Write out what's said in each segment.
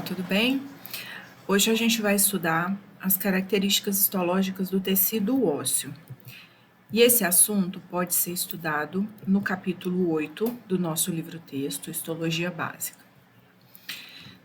tudo bem? Hoje a gente vai estudar as características histológicas do tecido ósseo. E esse assunto pode ser estudado no capítulo 8 do nosso livro-texto, Histologia Básica.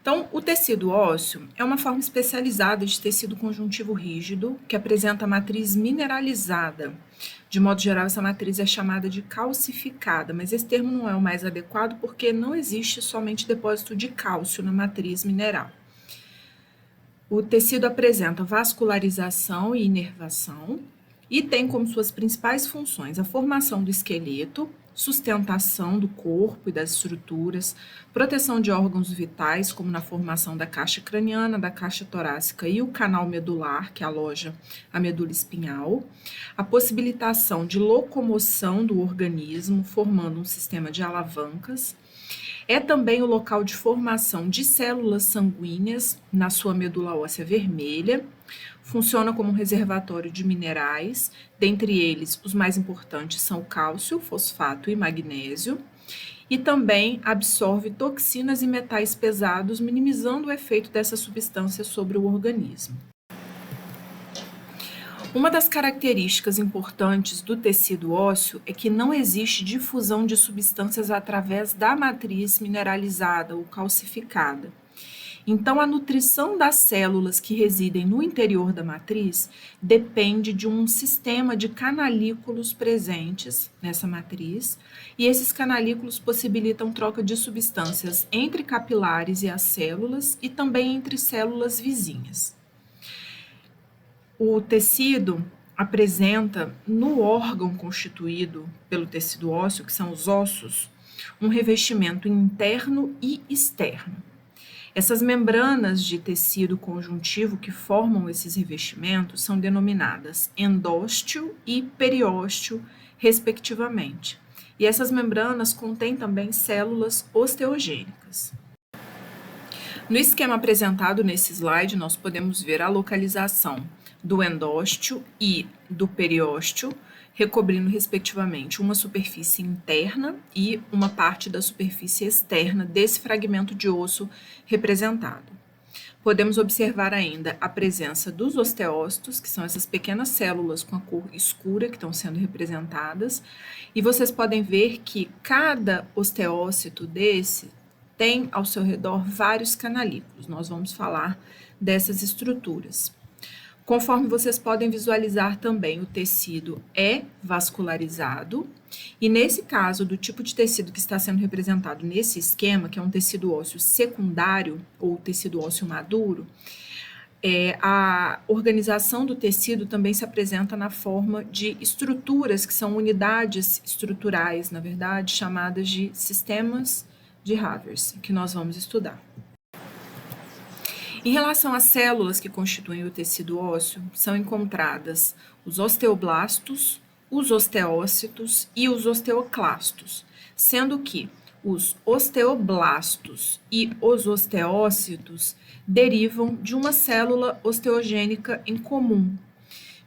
Então, o tecido ósseo é uma forma especializada de tecido conjuntivo rígido que apresenta matriz mineralizada. De modo geral, essa matriz é chamada de calcificada, mas esse termo não é o mais adequado porque não existe somente depósito de cálcio na matriz mineral. O tecido apresenta vascularização e inervação e tem como suas principais funções a formação do esqueleto, sustentação do corpo e das estruturas, proteção de órgãos vitais, como na formação da caixa craniana, da caixa torácica e o canal medular, que aloja a medula espinhal, a possibilitação de locomoção do organismo, formando um sistema de alavancas. É também o local de formação de células sanguíneas na sua medula óssea vermelha. Funciona como um reservatório de minerais, dentre eles os mais importantes são o cálcio, fosfato e magnésio, e também absorve toxinas e metais pesados, minimizando o efeito dessas substâncias sobre o organismo. Uma das características importantes do tecido ósseo é que não existe difusão de substâncias através da matriz mineralizada ou calcificada. Então, a nutrição das células que residem no interior da matriz depende de um sistema de canalículos presentes nessa matriz, e esses canalículos possibilitam troca de substâncias entre capilares e as células e também entre células vizinhas. O tecido apresenta no órgão constituído pelo tecido ósseo, que são os ossos, um revestimento interno e externo. Essas membranas de tecido conjuntivo que formam esses revestimentos são denominadas endósteo e periósteo, respectivamente. E essas membranas contêm também células osteogênicas. No esquema apresentado nesse slide, nós podemos ver a localização do endósteo e do periósteo, recobrindo, respectivamente, uma superfície interna e uma parte da superfície externa desse fragmento de osso representado. Podemos observar ainda a presença dos osteócitos, que são essas pequenas células com a cor escura que estão sendo representadas, e vocês podem ver que cada osteócito desse tem ao seu redor vários canalículos. Nós vamos falar dessas estruturas. Conforme vocês podem visualizar também, o tecido é vascularizado, e nesse caso, do tipo de tecido que está sendo representado nesse esquema, que é um tecido ósseo secundário, ou tecido ósseo maduro, a organização do tecido também se apresenta na forma de estruturas, que são unidades estruturais, na verdade, chamadas de sistemas de Havertz, que nós vamos estudar. Em relação às células que constituem o tecido ósseo, são encontradas os osteoblastos, os osteócitos e os osteoclastos, sendo que os osteoblastos e os osteócitos derivam de uma célula osteogênica em comum,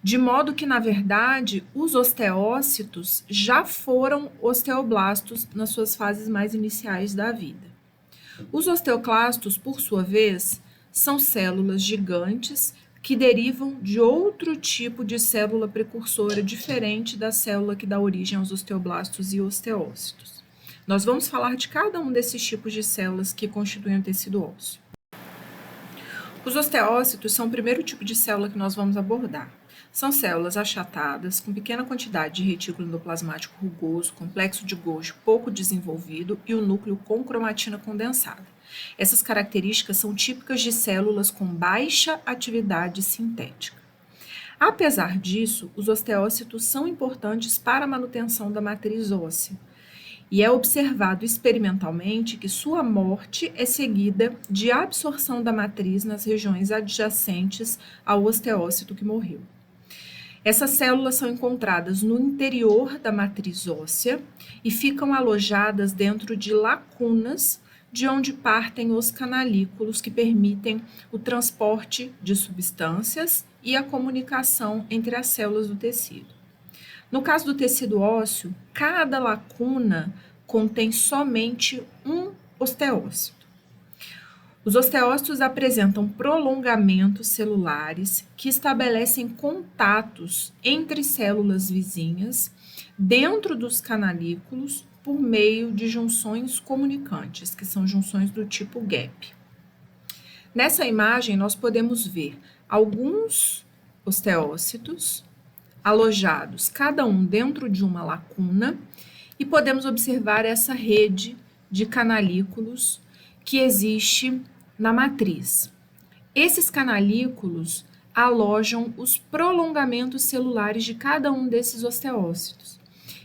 de modo que, na verdade, os osteócitos já foram osteoblastos nas suas fases mais iniciais da vida. Os osteoclastos, por sua vez, são células gigantes que derivam de outro tipo de célula precursora diferente da célula que dá origem aos osteoblastos e osteócitos. Nós vamos falar de cada um desses tipos de células que constituem o tecido ósseo. Os osteócitos são o primeiro tipo de célula que nós vamos abordar. São células achatadas, com pequena quantidade de retículo endoplasmático rugoso, complexo de Golgi pouco desenvolvido e o núcleo com cromatina condensada. Essas características são típicas de células com baixa atividade sintética. Apesar disso, os osteócitos são importantes para a manutenção da matriz óssea, e é observado experimentalmente que sua morte é seguida de absorção da matriz nas regiões adjacentes ao osteócito que morreu. Essas células são encontradas no interior da matriz óssea e ficam alojadas dentro de lacunas de onde partem os canalículos que permitem o transporte de substâncias e a comunicação entre as células do tecido. No caso do tecido ósseo, cada lacuna contém somente um osteócito. Os osteócitos apresentam prolongamentos celulares que estabelecem contatos entre células vizinhas dentro dos canalículos por meio de junções comunicantes, que são junções do tipo gap. Nessa imagem, nós podemos ver alguns osteócitos alojados, cada um dentro de uma lacuna, e podemos observar essa rede de canalículos que existe na matriz. Esses canalículos alojam os prolongamentos celulares de cada um desses osteócitos.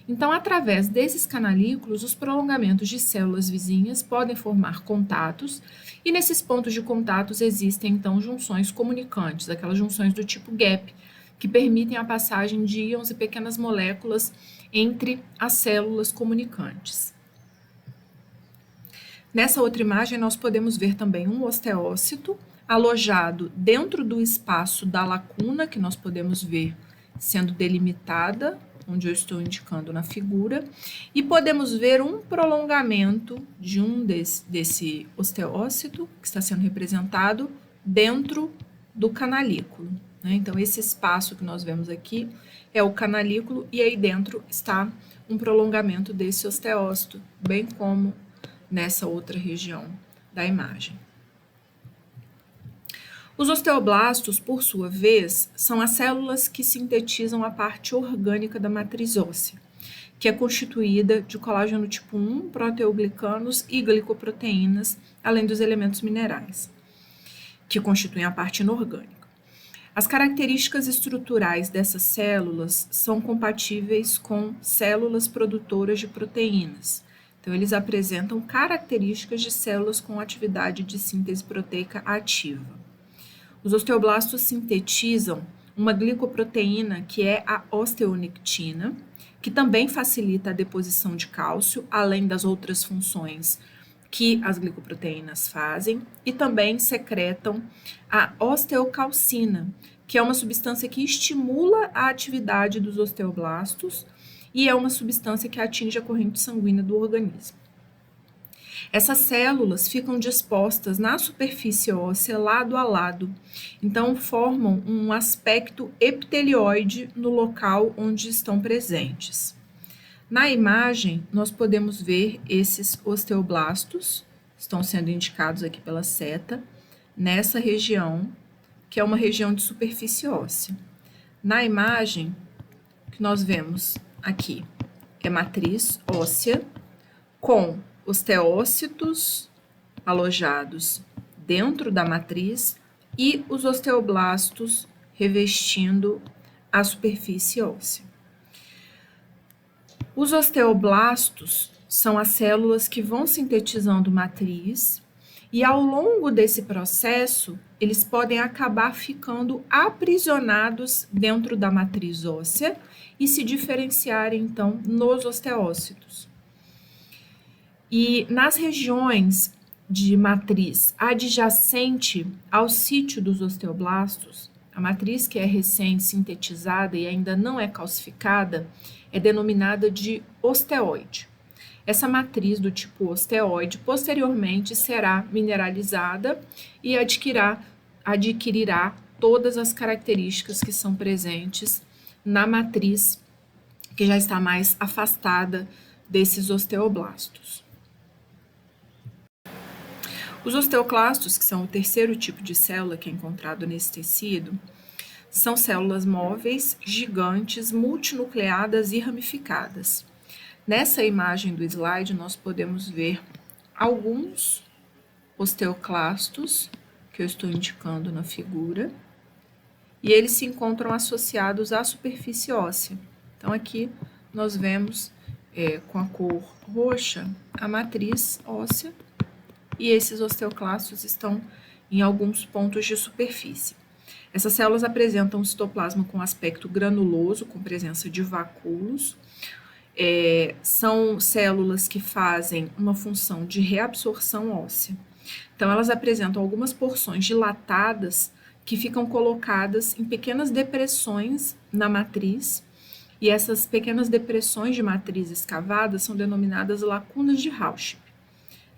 Então, através desses canalículos, os prolongamentos de células vizinhas podem formar contatos, e nesses pontos de contatos existem, então, junções comunicantes, aquelas junções do tipo gap, que permitem a passagem de íons e pequenas moléculas entre as células comunicantes. Nessa outra imagem, nós podemos ver também um osteócito alojado dentro do espaço da lacuna, que nós podemos ver sendo delimitada, onde eu estou indicando na figura, e podemos ver um prolongamento de desse osteócito, que está sendo representado dentro do canalículo. Então, esse espaço que nós vemos aqui é o canalículo, e aí dentro está um prolongamento desse osteócito, bem como nessa outra região da imagem. Os osteoblastos, por sua vez, são as células que sintetizam a parte orgânica da matriz óssea, que é constituída de colágeno tipo 1, proteoglicanos e glicoproteínas, além dos elementos minerais, que constituem a parte inorgânica. As características estruturais dessas células são compatíveis com células produtoras de proteínas. Então, eles apresentam características de células com atividade de síntese proteica ativa. Os osteoblastos sintetizam uma glicoproteína que é a osteonectina, que também facilita a deposição de cálcio, além das outras funções que as glicoproteínas fazem, e também secretam a osteocalcina, que é uma substância que estimula a atividade dos osteoblastos e é uma substância que atinge a corrente sanguínea do organismo. Essas células ficam dispostas na superfície óssea lado a lado, então formam um aspecto epitelioide no local onde estão presentes. Na imagem, nós podemos ver esses osteoblastos, estão sendo indicados aqui pela seta, nessa região, que é uma região de superfície óssea. Na imagem, o que nós vemos aqui é matriz óssea com osteócitos alojados dentro da matriz e os osteoblastos revestindo a superfície óssea. Os osteoblastos são as células que vão sintetizando matriz e ao longo desse processo eles podem acabar ficando aprisionados dentro da matriz óssea e se diferenciarem então nos osteócitos. E nas regiões de matriz adjacente ao sítio dos osteoblastos, a matriz que é recém-sintetizada e ainda não é calcificada é denominada de osteoide. Essa matriz do tipo osteoide posteriormente será mineralizada e adquirirá todas as características que são presentes na matriz que já está mais afastada desses osteoblastos. Os osteoclastos, que são o terceiro tipo de célula que é encontrado nesse tecido, são células móveis, gigantes, multinucleadas e ramificadas. Nessa imagem do slide, nós podemos ver alguns osteoclastos, que eu estou indicando na figura, e eles se encontram associados à superfície óssea. Então, aqui nós vemos com a cor roxa a matriz óssea, e esses osteoclastos estão em alguns pontos de superfície. Essas células apresentam um citoplasma com aspecto granuloso, com presença de vacúolos. São células que fazem uma função de reabsorção óssea. Então, elas apresentam algumas porções dilatadas que ficam colocadas em pequenas depressões na matriz, e essas pequenas depressões de matriz escavada são denominadas lacunas de Rauschip.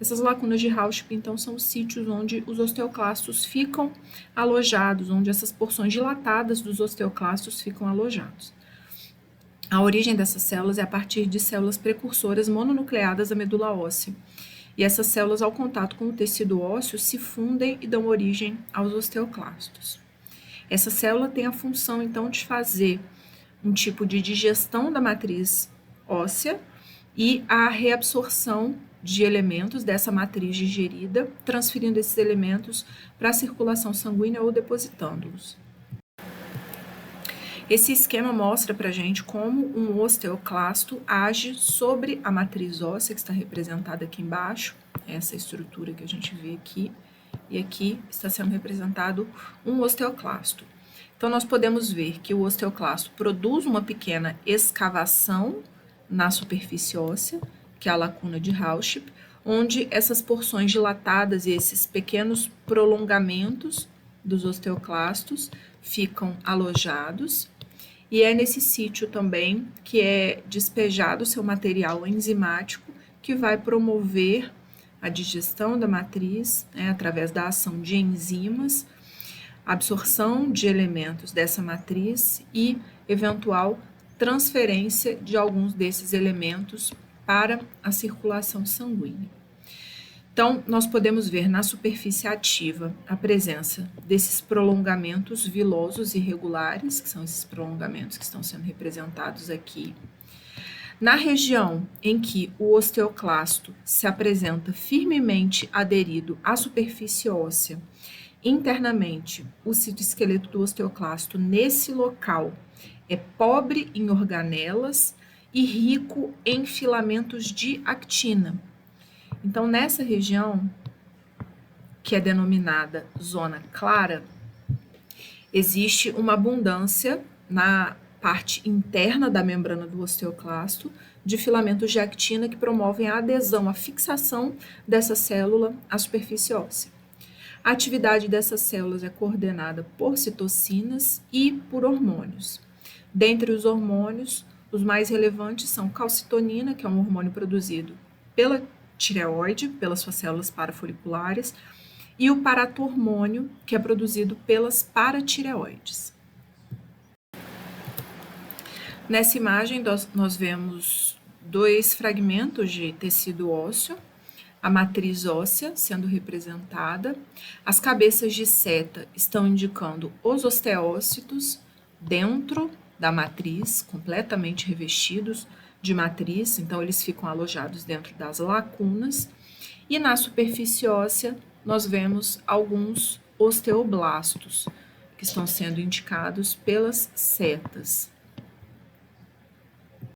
Essas lacunas de Hauschip, então, são os sítios onde os osteoclastos ficam alojados, onde essas porções dilatadas dos osteoclastos ficam alojados. A origem dessas células é a partir de células precursoras mononucleadas da medula óssea. E essas células, ao contato com o tecido ósseo, se fundem e dão origem aos osteoclastos. Essa célula tem a função, então, de fazer um tipo de digestão da matriz óssea e a reabsorção de elementos dessa matriz digerida, transferindo esses elementos para a circulação sanguínea ou depositando-os. Esse esquema mostra para a gente como um osteoclasto age sobre a matriz óssea, que está representada aqui embaixo, essa estrutura que a gente vê aqui, e aqui está sendo representado um osteoclasto. Então, nós podemos ver que o osteoclasto produz uma pequena escavação na superfície óssea, que é a lacuna de Hauschip, onde essas porções dilatadas e esses pequenos prolongamentos dos osteoclastos ficam alojados. E é nesse sítio também que é despejado o seu material enzimático, que vai promover a digestão da matriz, através da ação de enzimas, absorção de elementos dessa matriz e eventual transferência de alguns desses elementos para a circulação sanguínea. Então, nós podemos ver na superfície ativa a presença desses prolongamentos vilosos irregulares, que são esses prolongamentos que estão sendo representados aqui. Na região em que o osteoclasto se apresenta firmemente aderido à superfície óssea, internamente, o citoesqueleto do osteoclasto nesse local é pobre em organelas e rico em filamentos de actina. Então, nessa região, que é denominada zona clara, existe uma abundância na parte interna da membrana do osteoclasto de filamentos de actina que promovem a adesão, a fixação dessa célula à superfície óssea. A atividade dessas células é coordenada por citocinas e por hormônios. Dentre os hormônios, os mais relevantes são calcitonina, que é um hormônio produzido pela tireoide, pelas suas células parafoliculares, e o paratormônio, que é produzido pelas paratireoides. Nessa imagem, nós vemos dois fragmentos de tecido ósseo, a matriz óssea sendo representada, as cabeças de seta estão indicando os osteócitos dentro da matriz, completamente revestidos de matriz, então eles ficam alojados dentro das lacunas, e na superfície óssea nós vemos alguns osteoblastos, que estão sendo indicados pelas setas.